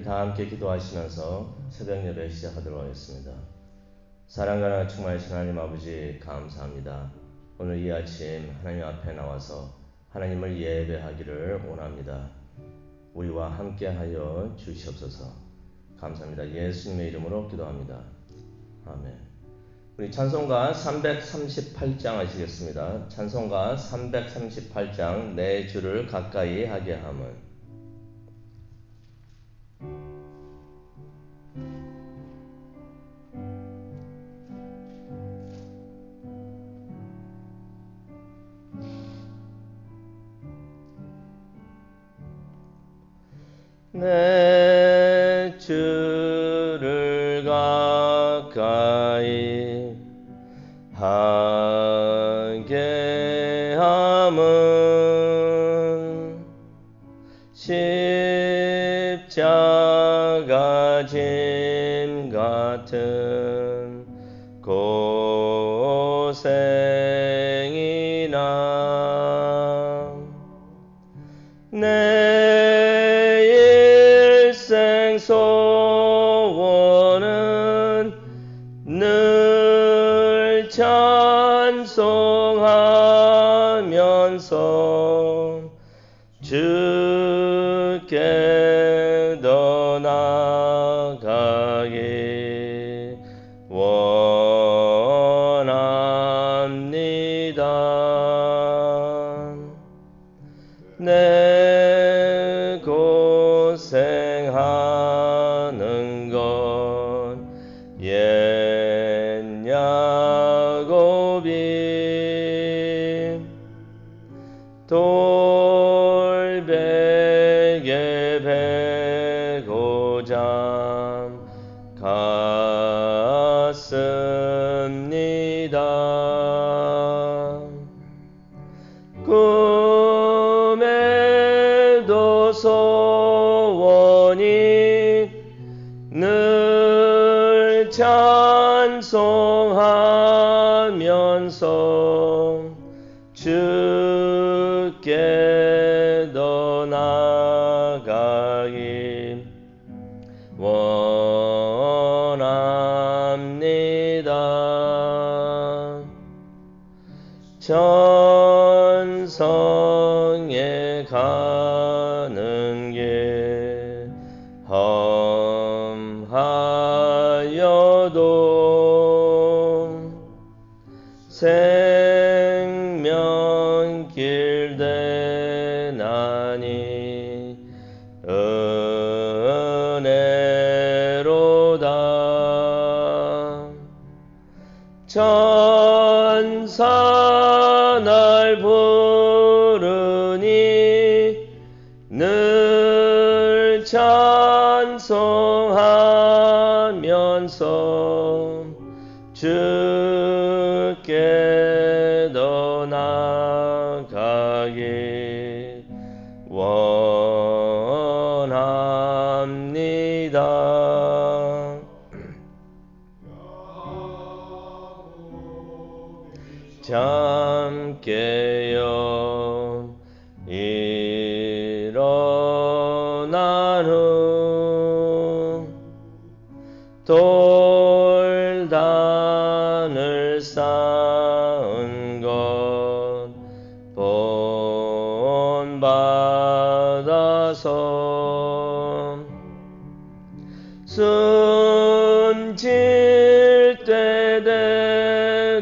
우리 다 함께 기도하시면서 새벽 예배 시작하도록 하겠습니다. 사랑과 충만하신 하나님 아버지 감사합니다. 오늘 이 아침 하나님 앞에 나와서 하나님을 예배하기를 원합니다. 우리와 함께하여 주시옵소서. 감사합니다. 예수님의 이름으로 기도합니다. 아멘. 우리 찬송가 338장 하시겠습니다. 찬송가 338장 내 주를 가까이 하게 함은. 내 주를 가까이 하게 함은 십자가 짐 같은 고생이나 내 일생 소원은 늘 찬송하면서 주께 더 나아가기 원합니다. 내 고생하는 건 옛 야곱이 돌베개 베고자 갔습니다. 꿈에도 소원이 늘 찬송하면서 주께 더 나아가기 원합니다. 천성에 가는 길 험하여도 생명길 대나니 은혜로다. 천사 날 부르니 늘 찬송하면서 주께 더 나아가기 원합니다. 잠깨어 일어난 후 돌단을 쌓은 것 본받아서 숨질 때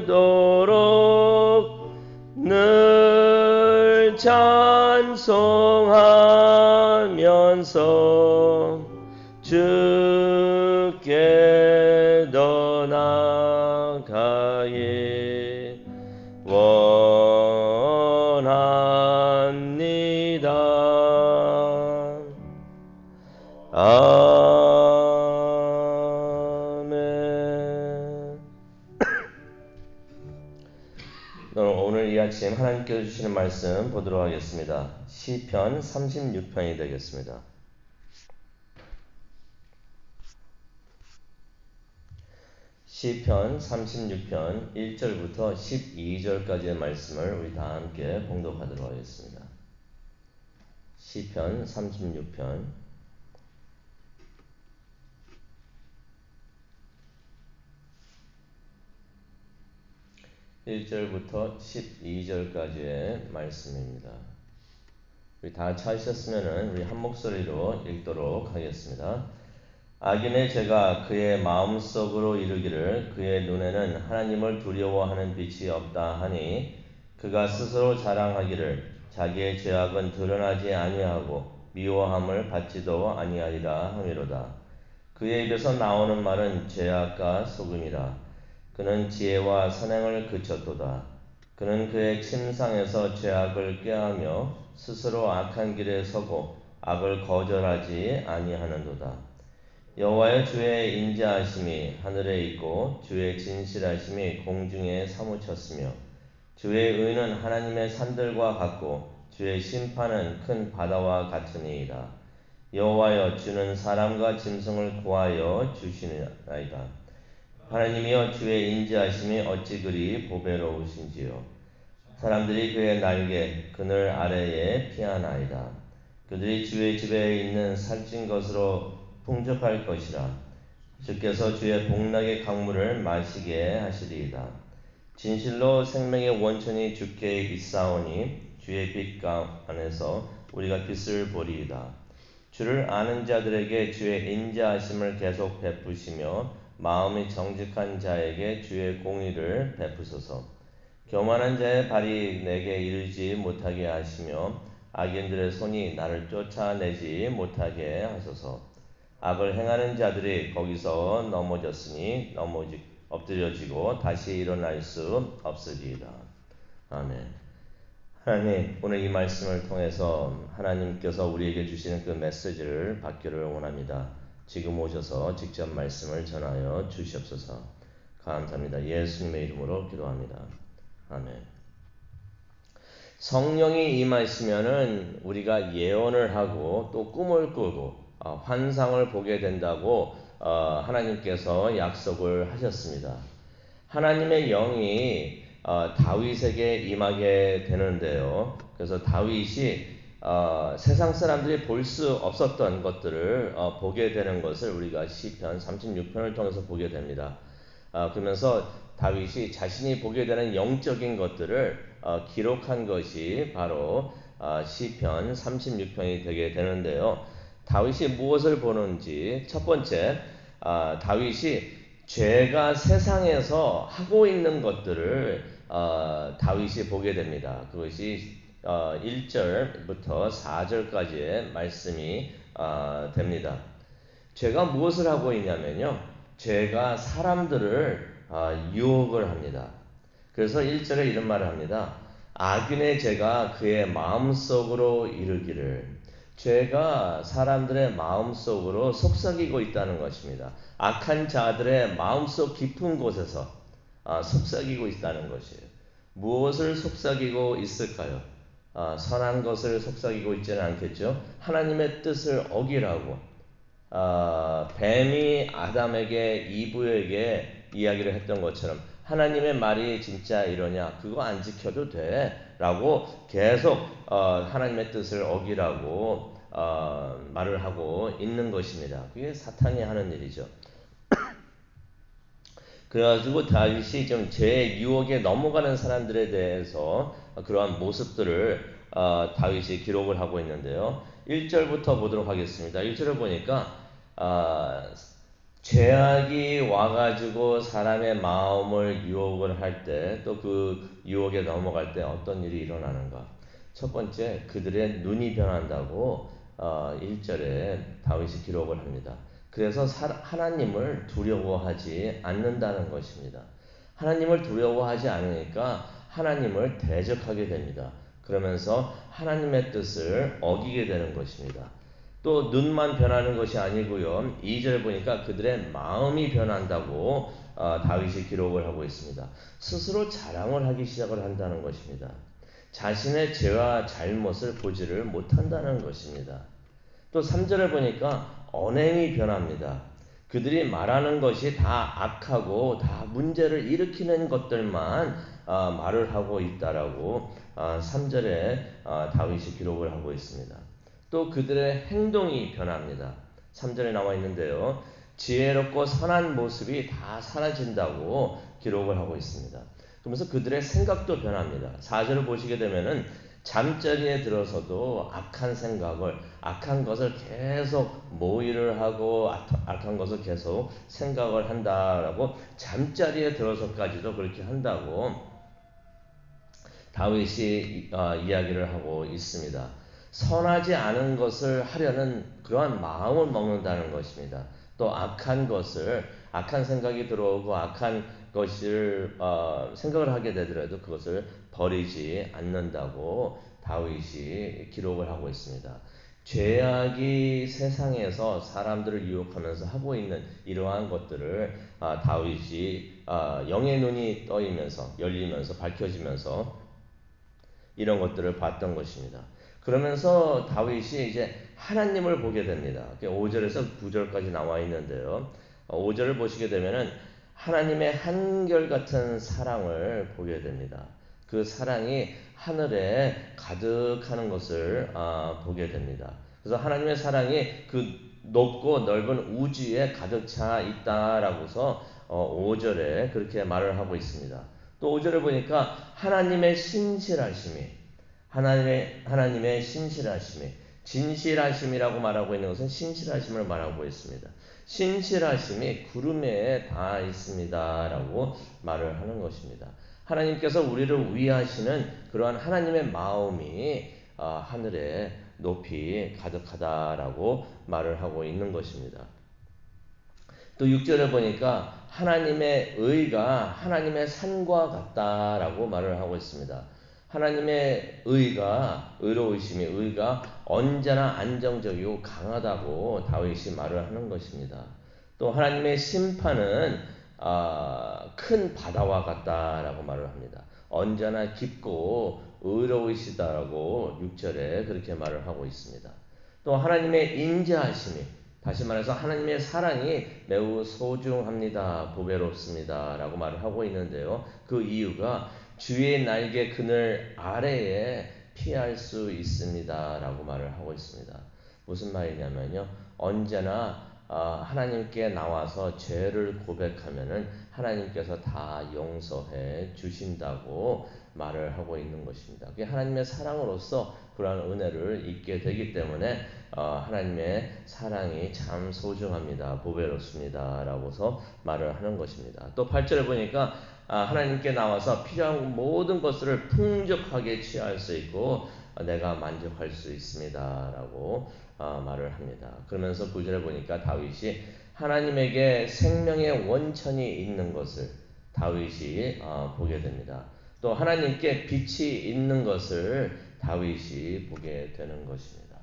되도록 늘 찬송하면서 주께 더 나아가기 원합니다. 아멘. 오늘 이 아침 하나님께서 주시는 말씀 보도록 하겠습니다. 시편 36편이 되겠습니다. 시편 36편 1절부터 12절까지의 말씀을 우리 다 함께 봉독하도록 하겠습니다. 시편 36편 1절부터 12절까지의 말씀입니다. 우리 다 찾으셨으면 우리 한 목소리로 읽도록 하겠습니다. 악인의 죄가 그의 마음속으로 이르기를 그의 눈에는 하나님을 두려워하는 빛이 없다 하니 그가 스스로 자랑하기를 자기의 죄악은 드러나지 아니하고 미워함을 받지도 아니하리라 하미로다. 그의 입에서 나오는 말은 죄악과 속음이라. 그는 지혜와 선행을 그쳤도다. 그는 그의 침상에서 죄악을 꾀하며 스스로 악한 길에 서고 악을 거절하지 아니하는도다. 여호와의 주의 인자하심이 하늘에 있고 주의 진실하심이 공중에 사무쳤으며 주의 의는 하나님의 산들과 같고 주의 심판은 큰 바다와 같으니이다. 여호와여 주는 사람과 짐승을 구하여 주시나이다. 하나님이여 주의 인자하심이 어찌 그리 보배로우신지요. 사람들이 그의 날개 그늘 아래에 피하나이다. 그들이 주의 집에 있는 살찐 것으로 풍족할 것이라. 주께서 주의 복락의 강물을 마시게 하시리이다. 진실로 생명의 원천이 주께 있사오니 주의 빛 안에서 우리가 빛을 보리이다. 주를 아는 자들에게 주의 인자하심을 계속 베푸시며 마음이 정직한 자에게 주의 공의를 베푸소서. 교만한 자의 발이 내게 이르지 못하게 하시며 악인들의 손이 나를 쫓아내지 못하게 하소서. 악을 행하는 자들이 거기서 넘어졌으니 엎드려지고 다시 일어날 수 없으리이다. 아멘. 하나님, 오늘 이 말씀을 통해서 하나님께서 우리에게 주시는 그 메시지를 받기를 원합니다. 지금 오셔서 직접 말씀을 전하여 주시옵소서. 감사합니다. 예수님의 이름으로 기도합니다. 아멘. 성령이 임하시면은 우리가 예언을 하고 또 꿈을 꾸고 환상을 보게 된다고 하나님께서 약속을 하셨습니다. 하나님의 영이 다윗에게 임하게 되는데요. 그래서 다윗이 세상 사람들이 볼 수 없었던 것들을 보게 되는 것을 우리가 시편 36편을 통해서 보게 됩니다. 그러면서 다윗이 자신이 보게 되는 영적인 것들을 기록한 것이 바로 시편 36편이 되게 되는데요. 다윗이 무엇을 보는지 첫 번째 다윗이 죄가 세상에서 하고 있는 것들을 다윗이 보게 됩니다. 그것이 1절부터 4절까지의 말씀이 됩니다. 죄가 무엇을 하고 있냐면요. 죄가 사람들을 유혹을 합니다. 그래서 1절에 이런 말을 합니다. 악인의 죄가 그의 마음속으로 이르기를. 죄가 사람들의 마음속으로 속삭이고 있다는 것입니다. 악한 자들의 마음속 깊은 곳에서 속삭이고 있다는 것이에요. 무엇을 속삭이고 있을까요? 선한 것을 속삭이고 있지는 않겠죠. 하나님의 뜻을 어기라고 뱀이 아담에게 이브에게 이야기를 했던 것처럼 하나님의 말이 진짜 이러냐 그거 안 지켜도 돼 라고 계속 하나님의 뜻을 어기라고 말을 하고 있는 것입니다. 그게 사탄이 하는 일이죠. 그래가지고 다윗이 좀 죄의 유혹에 넘어가는 사람들에 대해서 그러한 모습들을 다윗이 기록을 하고 있는데요. 1절부터 보도록 하겠습니다. 1절을 보니까 죄악이 와가지고 사람의 마음을 유혹을 할 때 또 그 유혹에 넘어갈 때 어떤 일이 일어나는가. 첫 번째 그들의 눈이 변한다고 1절에 다윗이 기록을 합니다. 그래서 하나님을 두려워하지 않는다는 것입니다. 하나님을 두려워하지 않으니까 하나님을 대적하게 됩니다. 그러면서 하나님의 뜻을 어기게 되는 것입니다. 또 눈만 변하는 것이 아니고요. 2절 보니까 그들의 마음이 변한다고 다윗이 기록을 하고 있습니다. 스스로 자랑을 하기 시작을 한다는 것입니다. 자신의 죄와 잘못을 보지를 못한다는 것입니다. 또 3절을 보니까 언행이 변합니다. 그들이 말하는 것이 다 악하고 다 문제를 일으키는 것들만 말을 하고 있다라고 3절에 다윗이 기록을 하고 있습니다. 또 그들의 행동이 변합니다. 3절에 나와 있는데요. 지혜롭고 선한 모습이 다 사라진다고 기록을 하고 있습니다. 그러면서 그들의 생각도 변합니다. 4절을 보시게 되면은 잠자리에 들어서도 악한 생각을, 악한 것을 계속 모의를 하고 악한 것을 계속 생각을 한다라고, 잠자리에 들어서까지도 그렇게 한다고 다윗이 이야기를 하고 있습니다. 선하지 않은 것을 하려는 그러한 마음을 먹는다는 것입니다. 또 악한 것을, 악한 생각이 들어오고 악한 것을 생각을 하게 되더라도 그것을 버리지 않는다고 다윗이 기록을 하고 있습니다. 죄악이 세상에서 사람들을 유혹하면서 하고 있는 이러한 것들을 다윗이 영의 눈이 떠이면서, 열리면서, 밝혀지면서 이런 것들을 봤던 것입니다. 그러면서 다윗이 이제 하나님을 보게 됩니다. 5절에서 9절까지 나와 있는데요. 5절을 보시게 되면은 하나님의 한결같은 사랑을 보게 됩니다. 그 사랑이 하늘에 가득하는 것을 보게 됩니다. 그래서 하나님의 사랑이 그 높고 넓은 우주에 가득 차 있다라고서 5절에 그렇게 말을 하고 있습니다. 또 5절을 보니까 하나님의 신실하심이, 하나님의 신실하심이, 진실하심이라고 말하고 있는 것은 신실하심을 말하고 있습니다. 신실하심이 구름에 닿아 있습니다라고 말을 하는 것입니다. 하나님께서 우리를 위하시는 그러한 하나님의 마음이 하늘에 높이 가득하다라고 말을 하고 있는 것입니다. 또 6절에 보니까 하나님의 의가 하나님의 산과 같다라고 말을 하고 있습니다. 하나님의 의가, 의로우심이, 의가 언제나 안정적이고 강하다고 다윗이 말을 하는 것입니다. 또 하나님의 심판은 큰 바다와 같다라고 말을 합니다. 언제나 깊고 의로우시다라고 6절에 그렇게 말을 하고 있습니다. 또 하나님의 인자하심이, 다시 말해서 하나님의 사랑이 매우 소중합니다. 보배롭습니다. 라고 말을 하고 있는데요. 그 이유가 주의 날개 그늘 아래에 피할 수 있습니다. 라고 말을 하고 있습니다. 무슨 말이냐면요. 언제나 하나님께 나와서 죄를 고백하면은 하나님께서 다 용서해 주신다고 말을 하고 있는 것입니다. 그게 하나님의 사랑으로서 그러한 은혜를 입게 되기 때문에 하나님의 사랑이 참 소중합니다. 보배롭습니다. 라고서 말을 하는 것입니다. 또 8절에 보니까 하나님께 나와서 필요한 모든 것을 풍족하게 취할 수 있고 내가 만족할 수 있습니다. 라고 말을 합니다. 그러면서 9절에 보니까 다윗이 하나님에게 생명의 원천이 있는 것을 다윗이 보게 됩니다. 또 하나님께 빛이 있는 것을 다윗이 보게 되는 것입니다.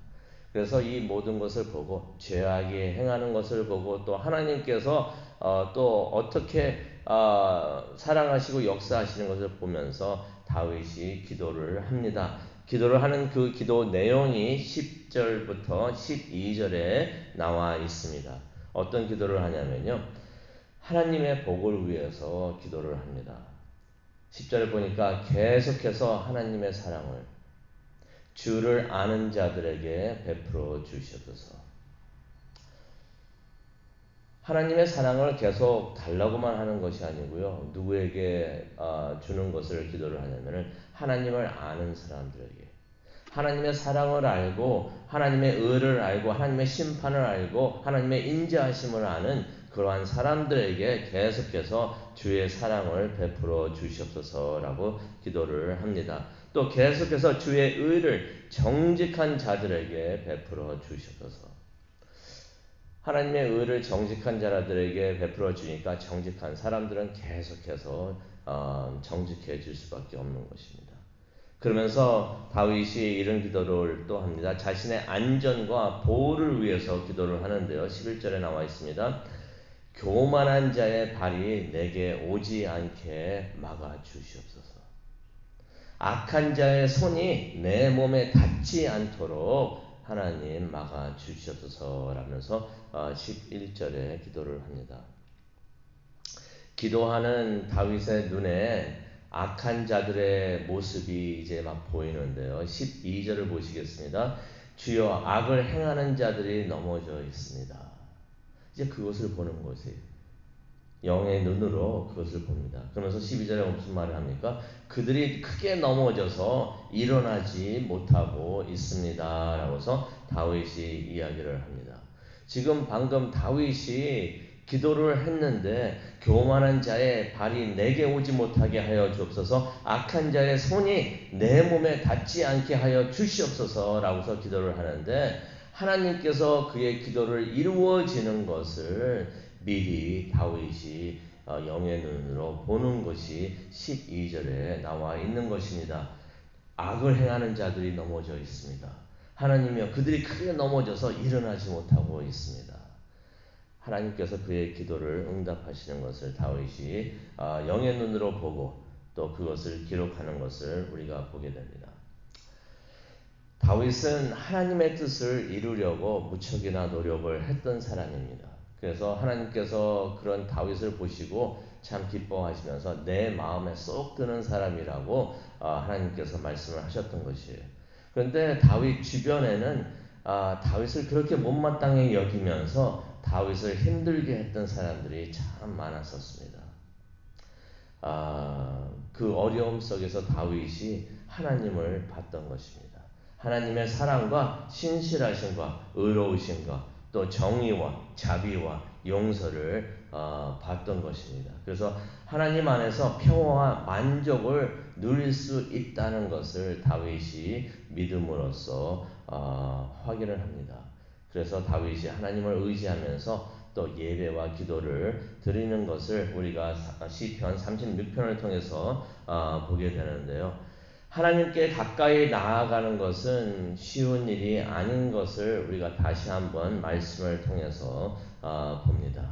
그래서 이 모든 것을 보고 죄악이 행하는 것을 보고 또 하나님께서 또 어떻게 사랑하시고 역사하시는 것을 보면서 다윗이 기도를 합니다. 기도를 하는 그 기도 내용이 10절부터 12절에 나와 있습니다. 어떤 기도를 하냐면요. 하나님의 복을 위해서 기도를 합니다. 10절을 보니까 계속해서 하나님의 사랑을 주를 아는 자들에게 베풀어 주시옵소서. 하나님의 사랑을 계속 달라고만 하는 것이 아니고요. 누구에게 주는 것을 기도를 하냐면은 하나님을 아는 사람들에게, 하나님의 사랑을 알고 하나님의 의를 알고 하나님의 심판을 알고 하나님의 인자하심을 아는 그러한 사람들에게 계속해서 주의 사랑을 베풀어 주시옵소서라고 기도를 합니다. 또 계속해서 주의 의를 정직한 자들에게 베풀어 주시옵소서. 하나님의 의를 정직한 자들에게 베풀어 주니까 정직한 사람들은 계속해서 정직해질 수밖에 없는 것입니다. 그러면서 다윗이 이런 기도를 또 합니다. 자신의 안전과 보호를 위해서 기도를 하는데요. 11절에 나와 있습니다. 교만한 자의 발이 내게 오지 않게 막아 주시옵소서. 악한 자의 손이 내 몸에 닿지 않도록 하나님 막아 주시옵소서라면서 11절에 기도를 합니다. 기도하는 다윗의 눈에 악한 자들의 모습이 이제 막 보이는데요. 12절을 보시겠습니다. 주여 악을 행하는 자들이 넘어져 있습니다. 이제 그것을 보는 것이에요. 영의 눈으로 그것을 봅니다. 그러면서 12절에 무슨 말을 합니까? 그들이 크게 넘어져서 일어나지 못하고 있습니다. 라고서 다윗이 이야기를 합니다. 지금 방금 다윗이 기도를 했는데 교만한 자의 발이 내게 오지 못하게 하여 주옵소서, 악한 자의 손이 내 몸에 닿지 않게 하여 주시옵소서 라고서 기도를 하는데, 하나님께서 그의 기도를 이루어지는 것을 미리 다윗이 영의 눈으로 보는 것이 12절에 나와 있는 것입니다. 악을 행하는 자들이 넘어져 있습니다. 하나님이여 그들이 크게 넘어져서 일어나지 못하고 있습니다. 하나님께서 그의 기도를 응답하시는 것을 다윗이 영의 눈으로 보고 또 그것을 기록하는 것을 우리가 보게 됩니다. 다윗은 하나님의 뜻을 이루려고 무척이나 노력을 했던 사람입니다. 그래서 하나님께서 그런 다윗을 보시고 참 기뻐하시면서 내 마음에 쏙 드는 사람이라고 하나님께서 말씀을 하셨던 것이에요. 그런데 다윗 주변에는 다윗을 그렇게 못마땅히 여기면서 다윗을 힘들게 했던 사람들이 참 많았었습니다. 그 어려움 속에서 다윗이 하나님을 봤던 것입니다. 하나님의 사랑과 신실하심과 의로우심과 또 정의와 자비와 용서를 봤던 것입니다. 그래서 하나님 안에서 평화와 만족을 누릴 수 있다는 것을 다윗이 믿음으로써 확인을 합니다. 그래서 다윗이 하나님을 의지하면서 또 예배와 기도를 드리는 것을 우리가 시편 36편을 통해서 보게 되는데요. 하나님께 가까이 나아가는 것은 쉬운 일이 아닌 것을 우리가 다시 한번 말씀을 통해서 봅니다.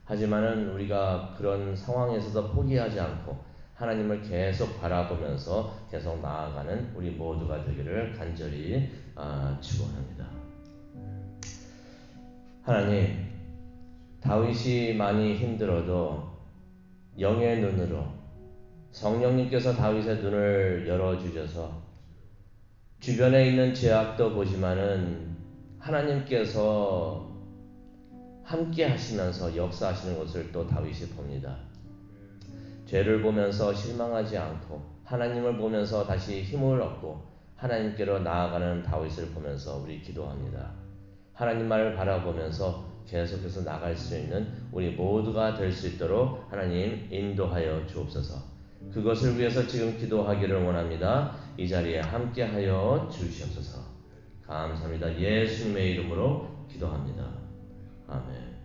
하지만은 우리가 그런 상황에서도 포기하지 않고 하나님을 계속 바라보면서 계속 나아가는 우리 모두가 되기를 간절히 축원합니다. 하나님, 다윗이 많이 힘들어도 영의 눈으로 성령님께서 다윗의 눈을 열어주셔서 주변에 있는 죄악도 보지만은 하나님께서 함께 하시면서 역사하시는 것을 또 다윗이 봅니다. 죄를 보면서 실망하지 않고 하나님을 보면서 다시 힘을 얻고 하나님께로 나아가는 다윗을 보면서 우리 기도합니다. 하나님만을 바라보면서 계속해서 나갈 수 있는 우리 모두가 될 수 있도록 하나님 인도하여 주옵소서. 그것을 위해서 지금 기도하기를 원합니다. 이 자리에 함께하여 주시옵소서. 감사합니다. 예수님의 이름으로 기도합니다. 아멘.